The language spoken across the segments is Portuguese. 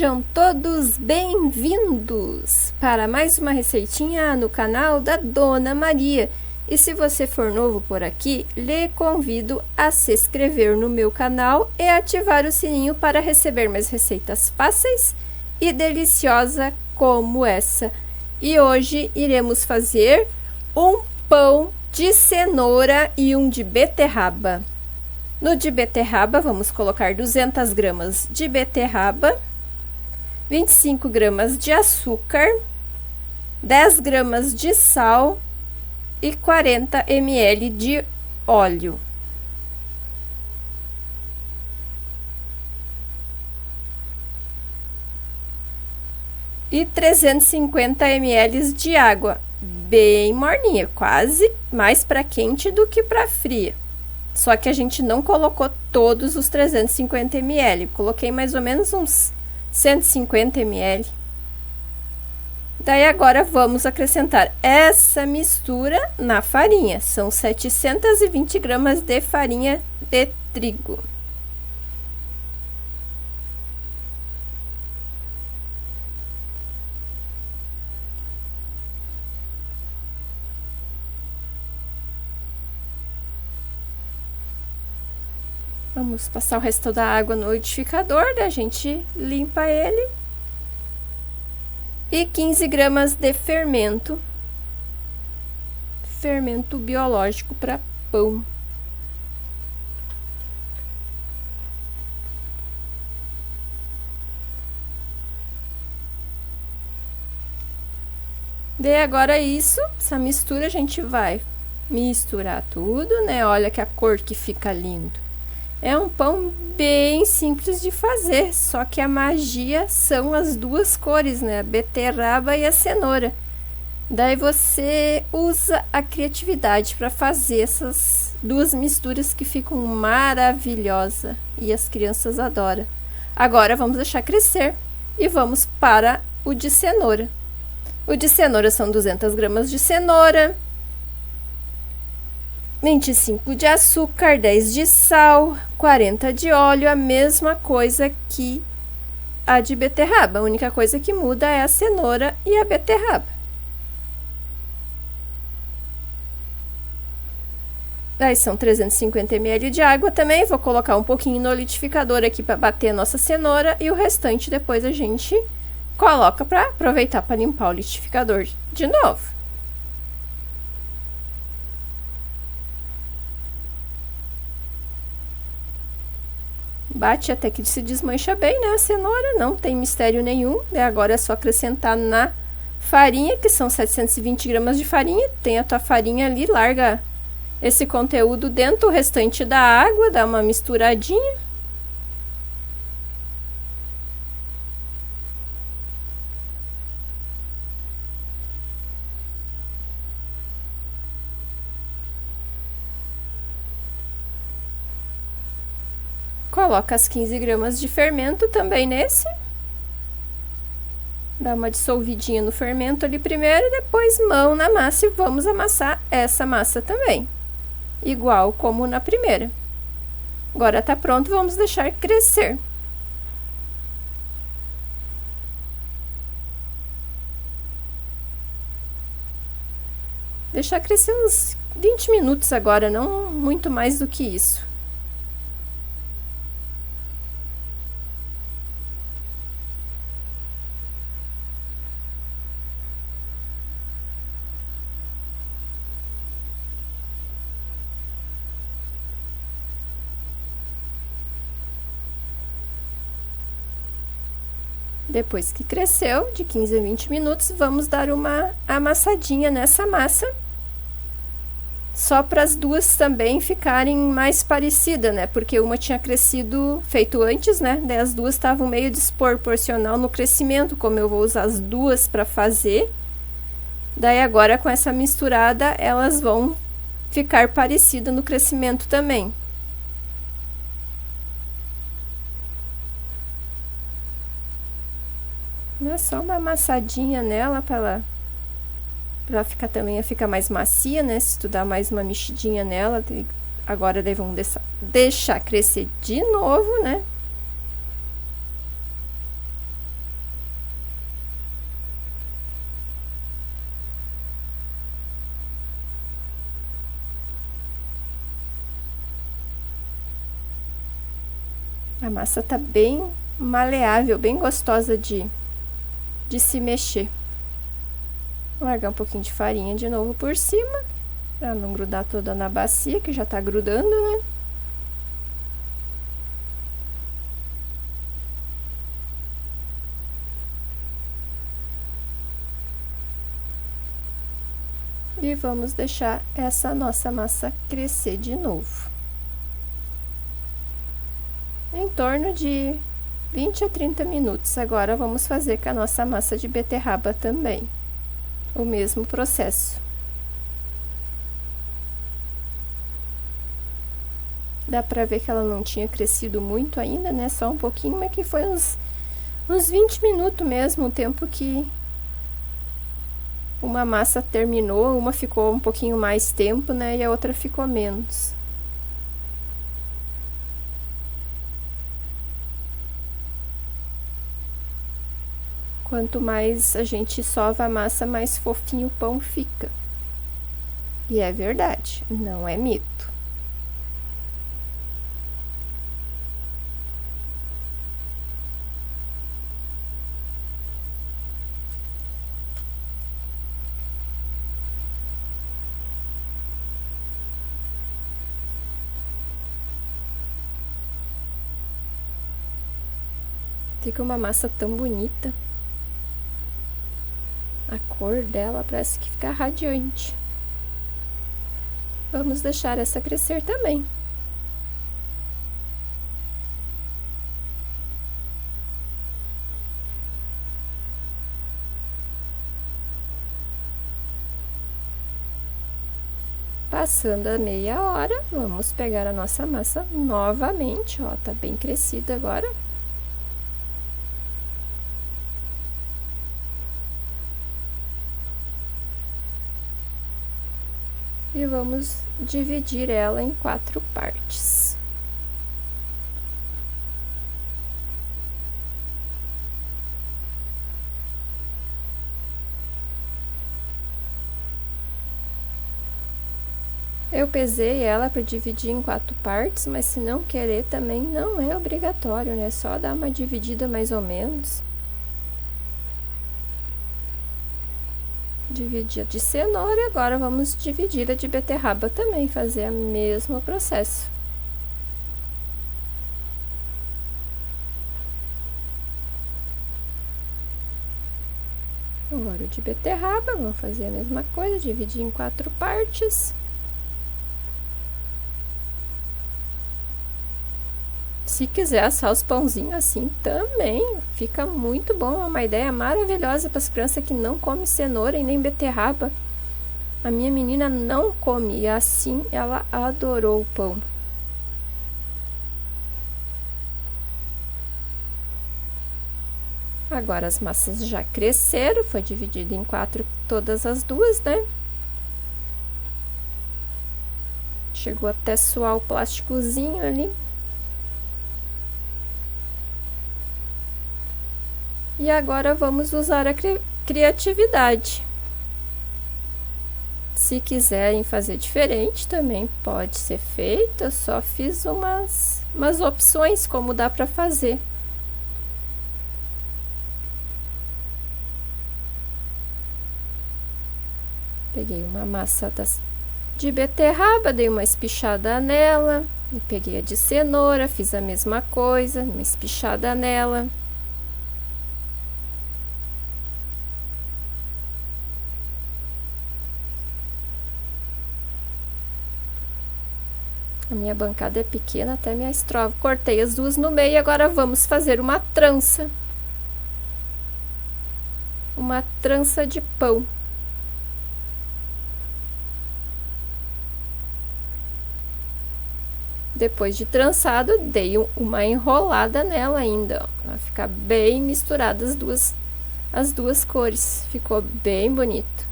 Sejam todos bem-vindos para mais uma receitinha no canal da Dona Maria. E se você for novo por aqui, lhe convido a se inscrever no meu canal e ativar o sininho para receber mais receitas fáceis e deliciosas como essa. E hoje iremos fazer um pão de cenoura e um de beterraba. No de beterraba, vamos colocar 200 gramas de beterraba, 25 gramas de açúcar, 10 gramas de sal e 40 ml de óleo. E 350 ml de água, bem morninha, quase mais para quente do que para fria. Só que a gente não colocou todos os 350 ml, coloquei mais ou menos uns 150 ml. Daí agora vamos acrescentar essa mistura na farinha, são 720 gramas de farinha de trigo. Vamos passar o resto da água no liquidificador, a gente limpa ele. E 15 gramas de fermento biológico para pão. Daí agora essa mistura a gente vai misturar tudo, né? Olha que a cor que fica lindo. É um pão bem simples de fazer, só que a magia são as duas cores, né? A beterraba e a cenoura. Daí você usa a criatividade para fazer essas duas misturas que ficam maravilhosas e as crianças adoram. Agora vamos deixar crescer e vamos para o de cenoura. O de cenoura são 200 gramas de cenoura, 25 de açúcar, 10 de sal, 40 de óleo, a mesma coisa que a de beterraba. A única coisa que muda é a cenoura e a beterraba. Aí são 350 ml de água também. Vou colocar um pouquinho no liquidificador aqui para bater a nossa cenoura e o restante depois a gente coloca para aproveitar para limpar o liquidificador de novo. Bate até que se desmancha bem, né? A cenoura não tem mistério nenhum. E agora é só acrescentar na farinha, que são 720 gramas de farinha. Tem a tua farinha ali, larga esse conteúdo dentro, o restante da água, dá uma misturadinha. Coloca as 15 gramas de fermento também nesse. Dá uma dissolvidinha no fermento ali primeiro e depois mão na massa e vamos amassar essa massa também. Igual como na primeira. Agora tá pronto, vamos deixar crescer. Deixar crescer uns 20 minutos agora, não muito mais do que isso. Depois que cresceu, de 15 a 20 minutos, vamos dar uma amassadinha nessa massa. Só para as duas também ficarem mais parecidas, né? Porque uma tinha crescido feito antes, né? Daí as duas estavam meio desproporcional no crescimento, como eu vou usar as duas para fazer. Daí agora com essa misturada, elas vão ficar parecidas no crescimento também. É só uma amassadinha nela para ela ficar também ficar mais macia, né? Se tu dá mais uma mexidinha nela, agora daí vamos deixar crescer de novo, né? A massa tá bem maleável, bem gostosa de se mexer. Vou largar um pouquinho de farinha de novo por cima, para não grudar toda na bacia, que já tá grudando, né? E vamos deixar essa nossa massa crescer de novo. Em torno de 20 a 30 minutos. Agora vamos fazer com a nossa massa de beterraba também. O mesmo processo. Dá pra ver que ela não tinha crescido muito ainda, né? Só um pouquinho, mas que foi uns 20 minutos mesmo, o tempo que uma massa terminou, uma ficou um pouquinho mais tempo, né? E a outra ficou menos. Quanto mais a gente sova a massa, mais fofinho o pão fica. E é verdade, não é mito. Fica uma massa tão bonita. A cor dela parece que fica radiante. Vamos deixar essa crescer também. Passando a meia hora, vamos pegar a nossa massa novamente, ó, tá bem crescida agora. E vamos dividir ela em 4 partes. Eu pesei ela para dividir em 4 partes, mas se não querer também não é obrigatório, né? Só dar uma dividida mais ou menos. Dividi a de cenoura e agora vamos dividir a de beterraba também, fazer o mesmo processo. Agora o de beterraba, vamos fazer a mesma coisa, dividir em 4 partes. Se quiser assar os pãozinhos assim também, fica muito bom, é uma ideia maravilhosa para as crianças que não comem cenoura e nem beterraba. A minha menina não come e assim ela adorou o pão. Agora as massas já cresceram, foi dividido em 4 todas as duas, né? Chegou até suar o plásticozinho ali. E agora vamos usar a criatividade. Se quiserem fazer diferente, também pode ser feito. Eu só fiz umas opções como dá para fazer. Peguei uma massa de beterraba, dei uma espichada nela. E peguei a de cenoura, fiz a mesma coisa, uma espichada nela. A minha bancada é pequena, até minha estrofe. Cortei as duas no meio e agora vamos fazer uma trança. Uma trança de pão. Depois de trançado, dei uma enrolada nela ainda, ó, pra ficar bem misturada as duas cores. Ficou bem bonito.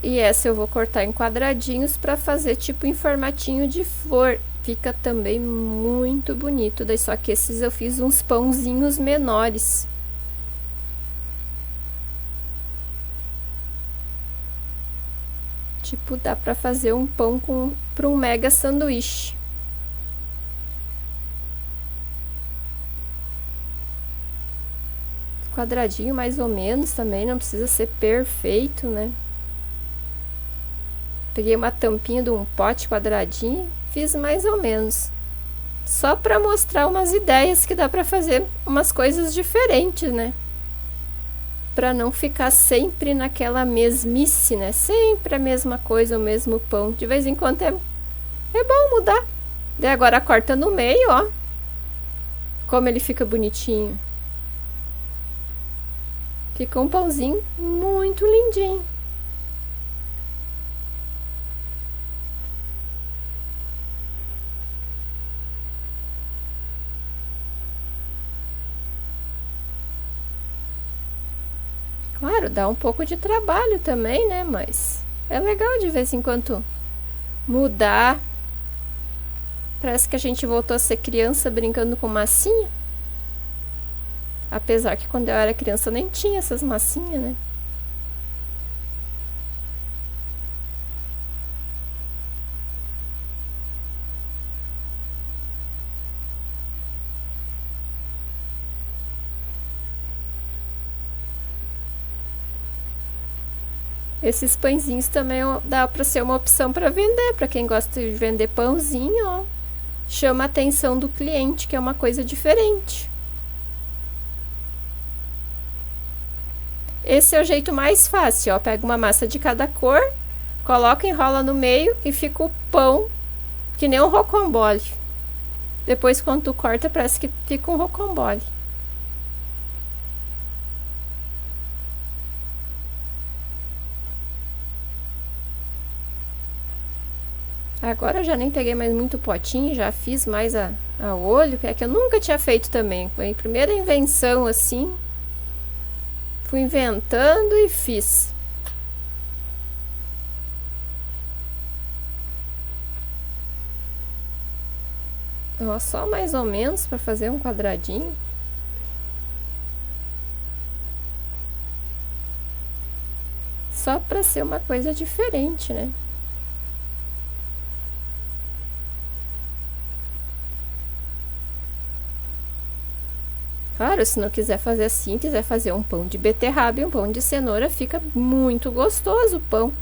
E essa eu vou cortar em quadradinhos para fazer tipo em formatinho de flor Fica também muito bonito. Daí só que esses eu fiz uns pãozinhos menores. Tipo, dá pra fazer um pão para um mega sanduíche. Quadradinho mais ou menos também, não precisa ser perfeito, né? Peguei uma tampinha de um pote quadradinho, fiz mais ou menos. Só para mostrar umas ideias que dá para fazer umas coisas diferentes, né? Para não ficar sempre naquela mesmice, né? Sempre a mesma coisa, o mesmo pão. De vez em quando é bom mudar. Daí agora corta no meio, ó. Como ele fica bonitinho. Fica um pãozinho muito lindinho. Claro, dá um pouco de trabalho também, né? Mas é legal de vez em quando mudar. Parece que a gente voltou a ser criança brincando com massinha. Apesar que quando eu era criança nem tinha essas massinhas, né? Esses pãezinhos também dá para ser uma opção para vender, para quem gosta de vender pãozinho, ó. Chama a atenção do cliente, que é uma coisa diferente. Esse é o jeito mais fácil, ó. Pega uma massa de cada cor, coloca, enrola no meio e fica o pão que nem um rocambole. Depois, quando tu corta, parece que fica um rocambole. Agora eu já nem peguei mais muito potinho, já fiz mais a olho, que é que eu nunca tinha feito também. Foi a primeira invenção assim. Fui inventando e fiz. Ó, só mais ou menos para fazer um quadradinho. Só para ser uma coisa diferente, né? Claro, se não quiser fazer assim, quiser fazer um pão de beterraba e um pão de cenoura, fica muito gostoso o pão.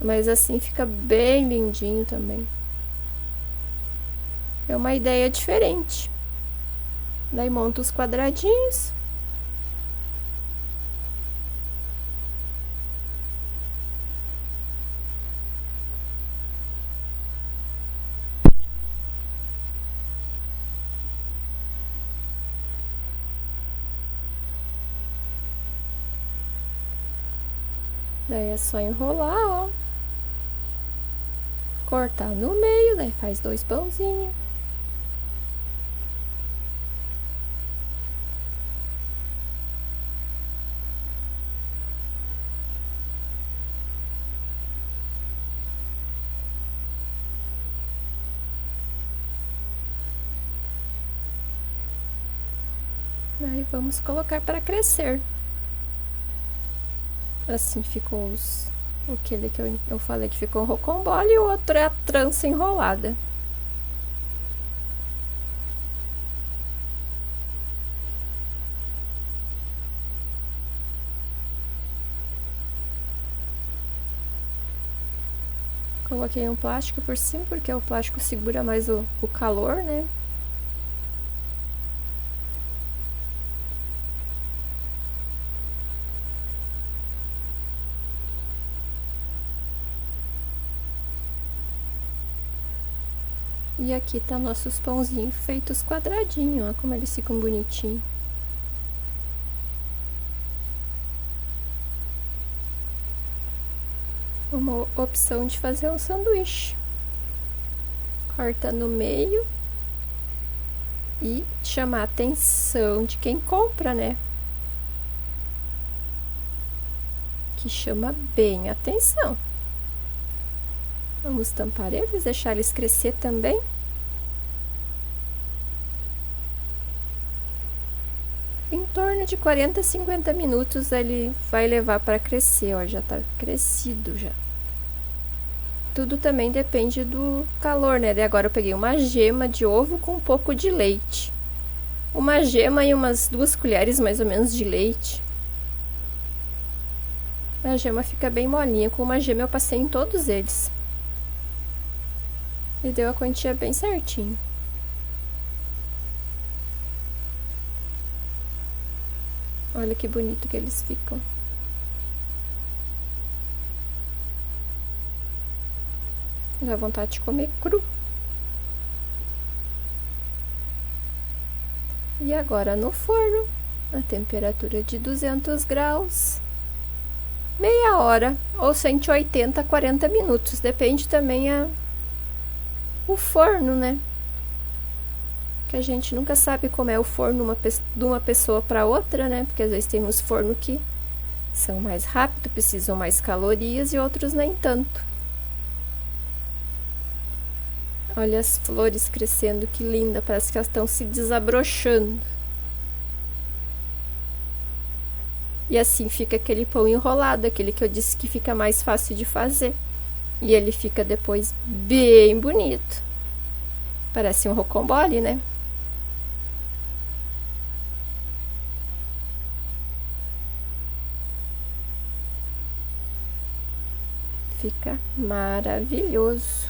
Mas assim fica bem lindinho também. É uma ideia diferente. Daí monta os quadradinhos. Daí é só enrolar, ó. Cortar no meio, daí faz 2 pãozinhos. Aí vamos colocar para crescer. Assim ficou aquele que eu falei que ficou um rocambole e o outro é a trança enrolada. Coloquei um plástico por cima porque o plástico segura mais o calor, né? E aqui tá nossos pãozinhos feitos quadradinhos, ó, como eles ficam bonitinhos. Uma opção de fazer um sanduíche. Corta no meio e chamar a atenção de quem compra, né? que chama bem a atenção. Vamos tampar eles, deixar eles crescer também. Em torno de 40 a 50 minutos ele vai levar para crescer, ó, já tá crescido já. Tudo também depende do calor, né? E agora eu peguei uma gema de ovo com um pouco de leite. Uma gema e umas 2 colheres mais ou menos de leite. A gema fica bem molinha. Com uma gema eu passei em todos eles. E deu a quantia bem certinho. Olha que bonito que eles ficam. Dá vontade de comer cru. E agora no forno, a temperatura de 200 graus, meia hora ou 180 a 40 minutos, depende também o forno, né? Que a gente nunca sabe como é o forno de uma pessoa para outra, né? Porque às vezes tem uns fornos que são mais rápidos, precisam mais calorias e outros nem tanto. Olha as flores crescendo, que linda, parece que elas estão se desabrochando. E assim fica aquele pão enrolado, aquele que eu disse que fica mais fácil de fazer. E ele fica depois bem bonito. Parece um rocambole, né? Fica maravilhoso.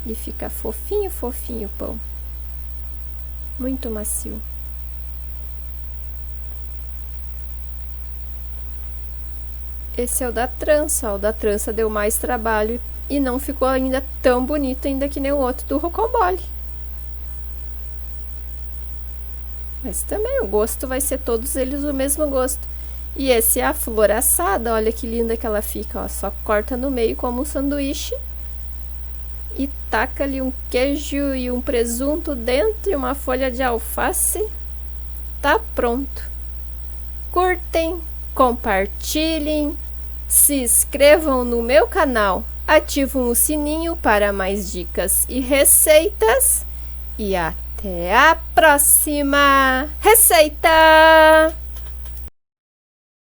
E fica fofinho, fofinho o pão. Muito macio. Esse é o da trança. O da trança deu mais trabalho e não ficou ainda tão bonito ainda que nem o outro do rocambole. Mas também o gosto vai ser todos eles o mesmo gosto. E esse é a flor assada. Olha que linda que ela fica, ó. Só corta no meio como um sanduíche. E taca ali um queijo e um presunto dentro e uma folha de alface. Tá pronto. Curtem, compartilhem, se inscrevam no meu canal, ativam o sininho para mais dicas e receitas. E até a próxima receita!